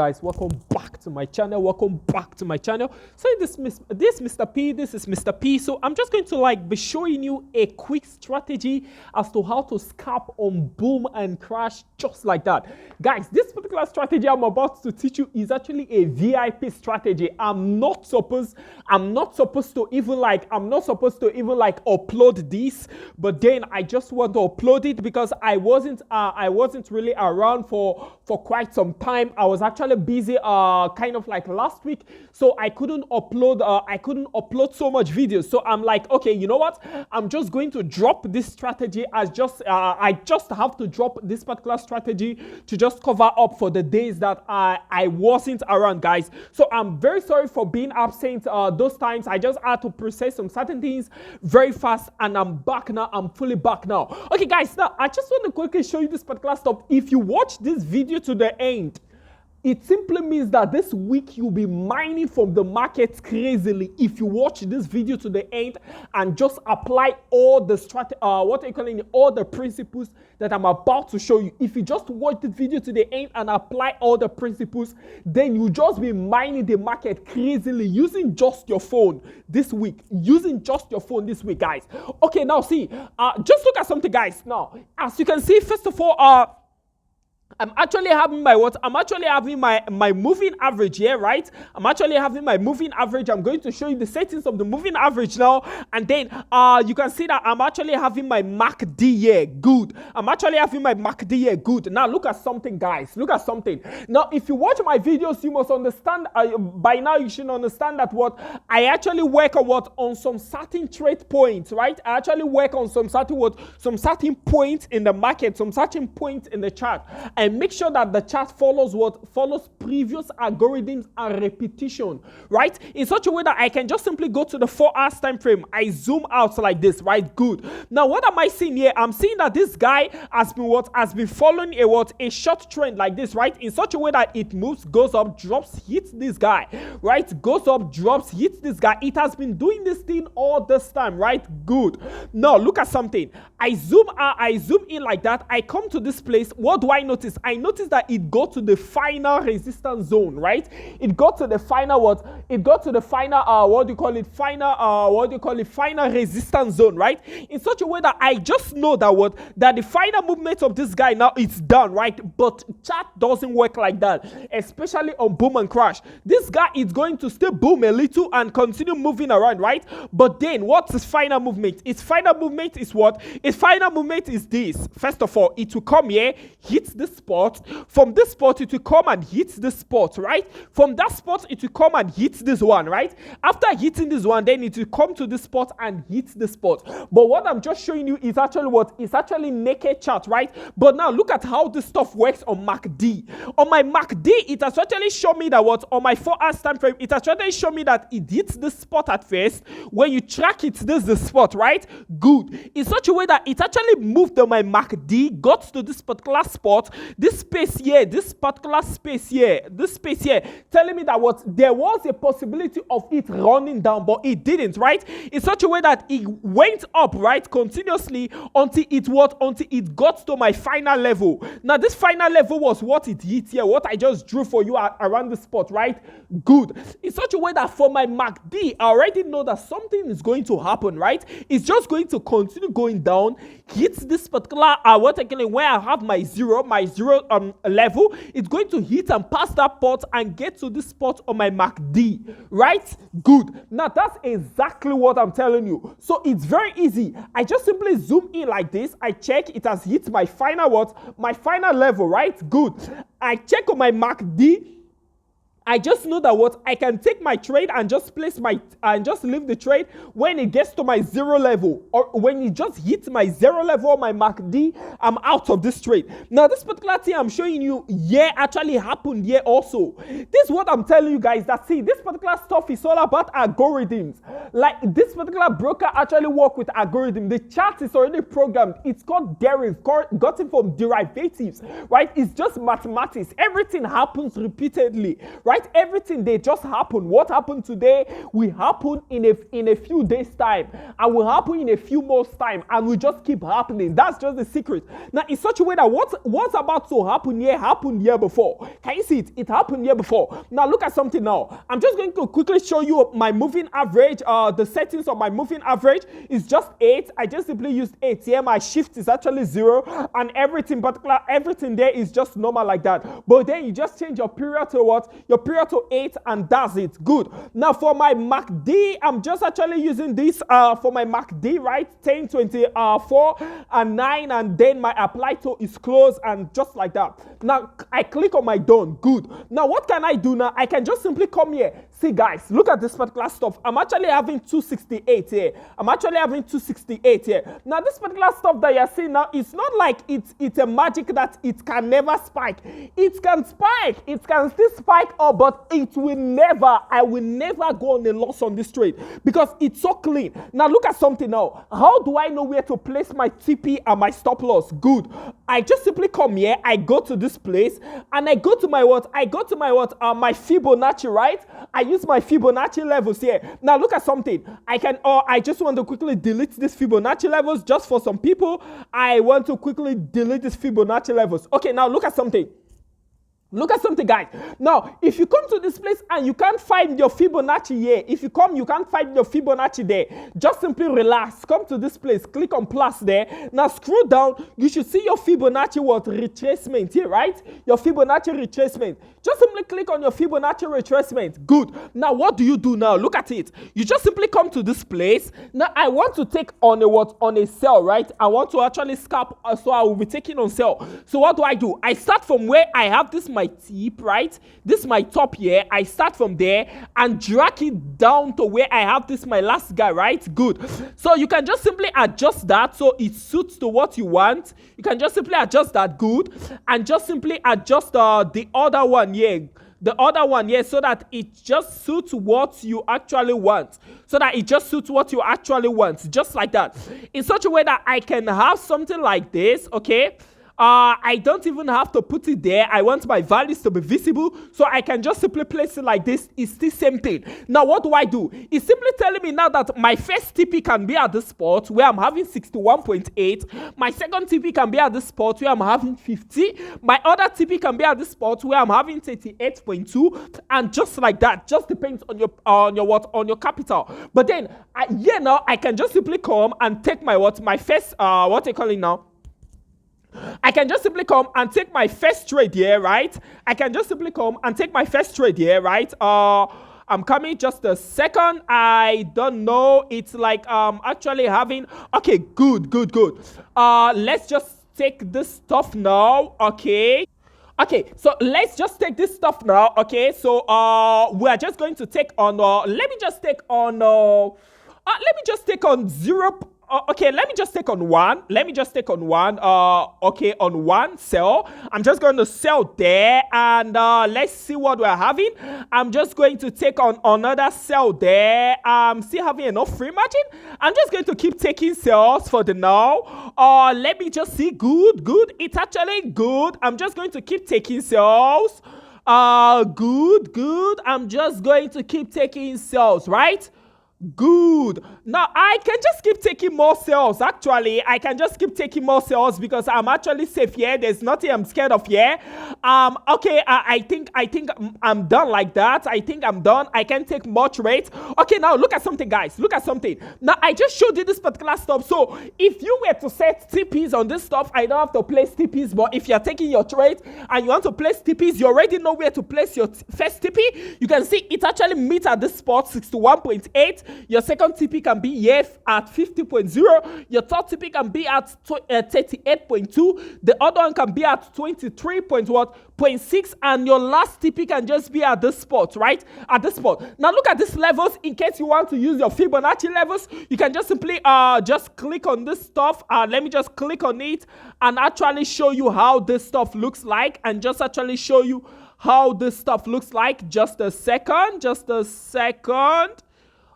Guys, welcome back to my channel. So this Mr. P, this is Mr. P. So I'm just going to be showing you a quick strategy as to how to scalp on boom and crash just like that. Guys, this particular strategy I'm about to teach you is actually a VIP strategy. I'm not supposed to even upload this, but then I just want to upload it because I wasn't really around for quite some time. I was actually busy kind of like last week, so I couldn't upload so much videos. So I'm like, okay, you know what, I'm just going to drop this strategy as I just have to drop this particular strategy to just cover up for the days that I wasn't around, guys. So I'm very sorry for being absent those times. I just had to process some certain things very fast, and I'm back now. I'm fully back now. Okay, guys, now I just want to quickly show you this particular stuff. If you watch this video to the end, it simply means that this week you'll be mining from the markets crazily. If you watch this video to the end and just apply all the all the principles that I'm about to show you. If you just watch the video to the end and apply all the principles, then you just be mining the market crazily using just your phone this week. Guys. Okay, now see, just look at something, guys. Now, as you can see, first of all, I'm actually having my moving average here, right? I'm actually having my moving average. I'm going to show you the settings of the moving average now, and then you can see that I'm actually having my MACD here. Good. I'm actually having my MACD here. Good. Now look at something, guys. Look at something. Now, if you watch my videos, you must understand. By now, you should understand that I actually work on some certain trade points, right? I actually work on some certain points in the market, some certain points in the chart, and make sure that the chart follows previous algorithms and repetition, right? In such a way that I can just simply go to the 4 hours time frame. I zoom out like this, right? Good. Now, what am I seeing here? I'm seeing that this guy has been following a short trend like this, right? In such a way that it moves, goes up, drops, hits this guy, right? Goes up, drops, hits this guy. It has been doing this thing all this time, right? Good. Now, look at something. I zoom out, I zoom in like that. I come to this place. What do I notice? I noticed that it got to the final resistance zone, right? It got to the final final resistance zone, right? In such a way that I just know that the final movement of this guy now is done, right? But chart doesn't work like that, especially on boom and crash. This guy is going to still boom a little and continue moving around, right? But then what's his final movement? Its final movement is what? Its final movement is this. First of all, it will come here, hit this spot. From this spot, it will come and hit this spot, right? From that spot, it will come and hit this one, right? After hitting this one, then it will come to this spot and hit this spot. But what I'm just showing you is actually what? It's actually naked chart, right? But now look at how this stuff works on MACD. On my MACD, it has actually shown me that on my 4 hours time frame, it has actually shown me that it hits this spot at first. When you track it, this is the spot, right? Good. In such a way that it actually moved on my MACD, got to this particular spot, this space here, this particular space here, telling me that there was a possibility of it running down, but it didn't, right? In such a way that it went up, right, continuously until it got to my final level. Now, this final level was what it hit here, what I just drew for you around the spot, right? Good. In such a way that for my MACD, I already know that something is going to happen, right? It's just going to continue going down, hit this particular where I have my zero level. It's going to hit and pass that pot and get to this spot on my MACD, right? Good. Now, that's exactly what I'm telling you. So it's very easy. I just simply zoom in like this. I check it has hit my final level, right? Good. I check on my MACD. I just know that I can take my trade and just leave the trade when it gets to my zero level, or when it just hits my zero level on my MACD, I'm out of this trade. Now, this particular thing I'm showing you here actually happened here also. This is what I'm telling you guys, that see, this particular stuff is all about algorithms. Like, this particular broker actually work with algorithm. The chart is already programmed. It's called deriv, gotten from derivatives, right? It's just mathematics. Everything happens repeatedly, right? right? Everything they just happen. What happened today will happen in a few days time, and will happen in a few months time, and will just keep happening. That's just the secret. Now, in such a way that what's about to happen here happened here before. Can you see it? It happened here before. Now look at something now. I'm just going to quickly show you my moving average. The settings of my moving average is just 8. I just simply used 8 here. My shift is actually 0, and everything there is just normal like that. But then you just change your period to what? Your period to 8, and that's it. Good. Now for my MACD, I'm just actually using this for my MACD, right? 10, 24, and 9, and then my apply to is closed, and just like that. Now I click on my done. Good. Now what can I do now? I can just simply come here. See guys, look at this particular stuff. I'm actually having 268 here. I'm actually having 268 here. Now this particular stuff that you're seeing now, it's not like it's a magic that it can never spike. It can spike. It can still spike up, but I will never go on a loss on this trade because it's so clean. Now look at something now. How do I know where to place my TP and my stop loss? Good. I just simply come here. I go to this place and I go to my what? My Fibonacci, right? I use my Fibonacci levels here. Now look at something. I just want to quickly delete these Fibonacci levels just for some people. I want to quickly delete these Fibonacci levels. Okay, now look at something. Look at something, guys. Now, if you come to this place and you can't find your Fibonacci here, you can't find your Fibonacci there, just simply relax. Come to this place, click on plus there. Now, scroll down. You should see your Fibonacci retracement here, right? Your Fibonacci retracement. Just simply click on your Fibonacci retracement. Good. Now, what do you do now? Look at it. You just simply come to this place. Now, I want to take on a sell, right? I want to actually scalp, so I will be taking on sell. So what do? I start from where I have this my tip, right? This is my top here. I start from there and drag it down to where I have this my last guy, right? Good. So you can just simply adjust that so it suits to what you want. You can just simply adjust that. Good. And just simply adjust the other one here. The other one, yes, so that it just suits what you actually want. Just like that. In such a way that I can have something like this, okay? I don't even have to put it there. I want my values to be visible, so I can just simply place it like this. It's the same thing. Now, what do? It's simply telling me now that my first TP can be at the spot where I'm having 61.8. My second TP can be at the spot where I'm having 50. My other TP can be at the spot where I'm having 38.2, and just like that. Just depends on your capital. But then, now I can just simply come and take my first I can just simply come and take my first trade here, right? I'm coming just a second. I don't know. It's like actually having. Okay, good. Let's just take this stuff now. Okay, so let's just take this stuff now. Okay, so we are just going to take on. Let me just take on 0. Okay, let me just take on 1. On 1 sell. I'm just going to sell there, and let's see what we're having. I'm just going to take on another sell there. I'm still having enough free margin. I'm just going to keep taking sells for the now. Let me just see. Good. It's actually good. I'm just going to keep taking sells. Good. I'm just going to keep taking sells, right? Good. Now I can just keep taking more sales. Actually, I can just keep taking more sales because I'm actually safe here. There's nothing I'm scared of here. Okay. I think I'm done like that. I think I'm done. I can take more trades. Okay. Now look at something, guys. Now I just showed you this particular stuff. So if you were to set TPs on this stuff, I don't have to place TPs. But if you're taking your trades and you want to place TPs, you already know where to place your first TP. You can see it actually meets at this spot 61.8. Your second TP can be here at 50.0. Your third TP can be at 38.2. The other one can be at 23.6, and your last TP can just be at this spot, right? At this spot. Now look at these levels. In case you want to use your Fibonacci levels, you can just simply just click on this stuff. Let me just click on it and actually show you how this stuff looks like, and just actually show you how this stuff looks like. Just a second.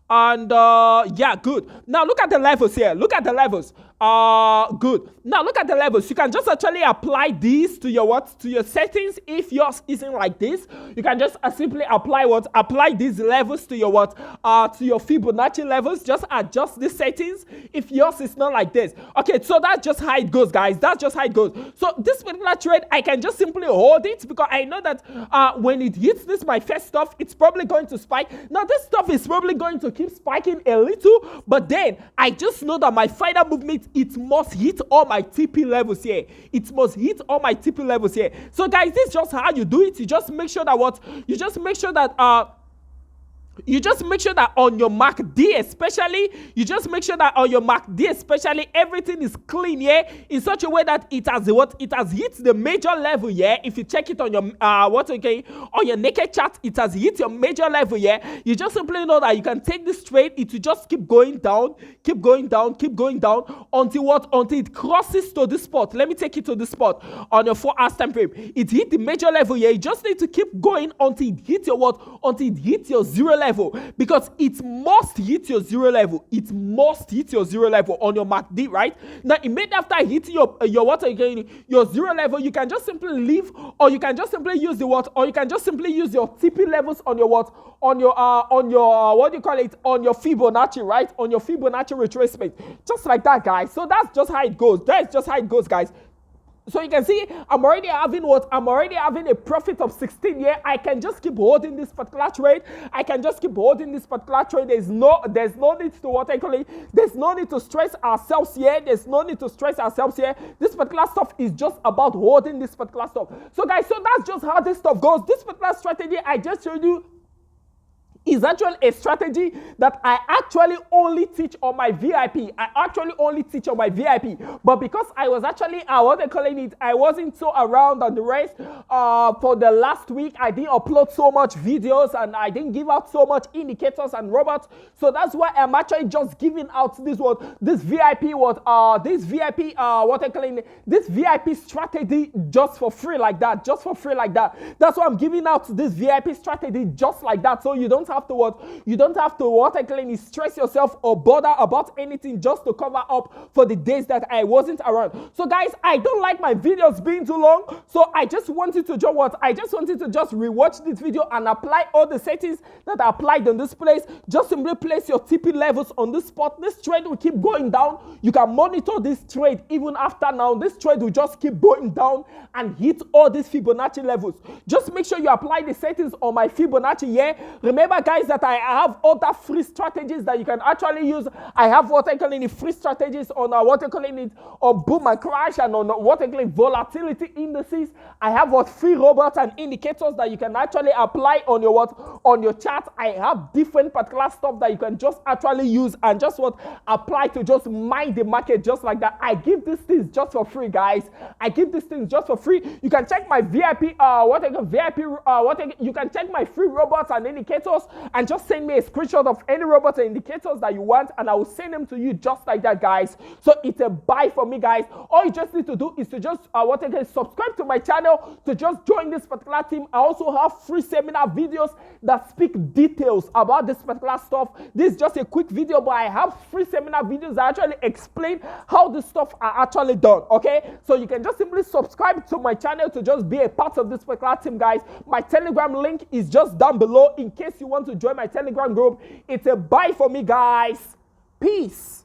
And yeah, good. Now look at the levels here. Good. Now look at the levels. You can just actually apply these to your what? To your settings. If yours isn't like this, you can just simply apply what? Apply these levels to your what? To your Fibonacci levels. Just adjust the settings if yours is not like this. Okay, so that's just how it goes, guys. That's just how it goes. So this particular trade, I can just simply hold it because I know that when it hits this my first stuff, it's probably going to spike. Now this stuff is probably going to keep spiking a little, but then I just know that my final movement, it must hit all my TP levels here. It must hit all my TP levels here. So guys, this is just how you do it. You just make sure that what? You just make sure that on your MACD especially, everything is clean here in such a way that it has what? It has hit the major level here. If you check it on your on your naked chart, it has hit your major level here. You just simply know that you can take this trade. It will just keep going down, keep going down until what? Until it crosses to this spot. Let me take it to this spot on your 4 hours time frame. It hit the major level here. You just need to keep going until it hits your what? Until it hits your zero level, because it must hit your zero level. It must hit your zero level on your MACD, right? Now, immediately after hitting your what again, your zero level, you can just simply leave, or you can just simply use the what, or you can just simply use your TP levels on your what, on your what do you call it, on your Fibonacci, right? On your Fibonacci retracement, just like that, guys. So that's just how it goes. That's just how it goes, guys. So you can see I'm already having what? I'm already having a profit of 16 here. I can just keep holding this particular trade. There's no need to what I call it. There's no need to stress ourselves here. This particular stuff is just about holding this particular stuff. So guys, so that's just how this stuff goes. This particular strategy I just showed you is actually a strategy that I actually only teach on my VIP. But because I was actually, I wasn't so around on the rest for the last week. I didn't upload so much videos and I didn't give out so much indicators and robots. So that's why I'm actually just giving out this VIP strategy just for free like that. That's why I'm giving out this VIP strategy just like that. So you don't have to stress yourself or bother about anything just to cover up for the days that I wasn't around. So guys, I don't like my videos being too long, so I just wanted to just rewatch this video and apply all the settings that are applied on this place. Just simply place your TP levels on this spot. This trade will keep going down. You can monitor this trade even after now. This trade will just keep going down and hit all these Fibonacci levels. Just make sure you apply the settings on my Fibonacci here. Remember guys that I have other free strategies that you can actually use. I have what I call in free strategies on on boom and crash and on what I call volatility indices. I have free robots and indicators that you can actually apply on your chart. I have different particular stuff that you can just actually use and just apply to just mine the market just like that. I give these things just for free, guys. You can check my VIP you can check my free robots and indicators and just send me a screenshot of any robots and indicators that you want and I will send them to you just like that, guys. So it's a buy for me, guys. All you just need to do is to just subscribe to my channel to just join this particular team. I also have free seminar videos that speak details about this particular stuff. This is just a quick video, but I have free seminar videos that actually explain how this stuff are actually done. Okay, so you can just simply subscribe to my channel to just be a part of this particular team, guys. My Telegram link is just down below in case you want to join my Telegram group. It's a buy for me, guys. Peace.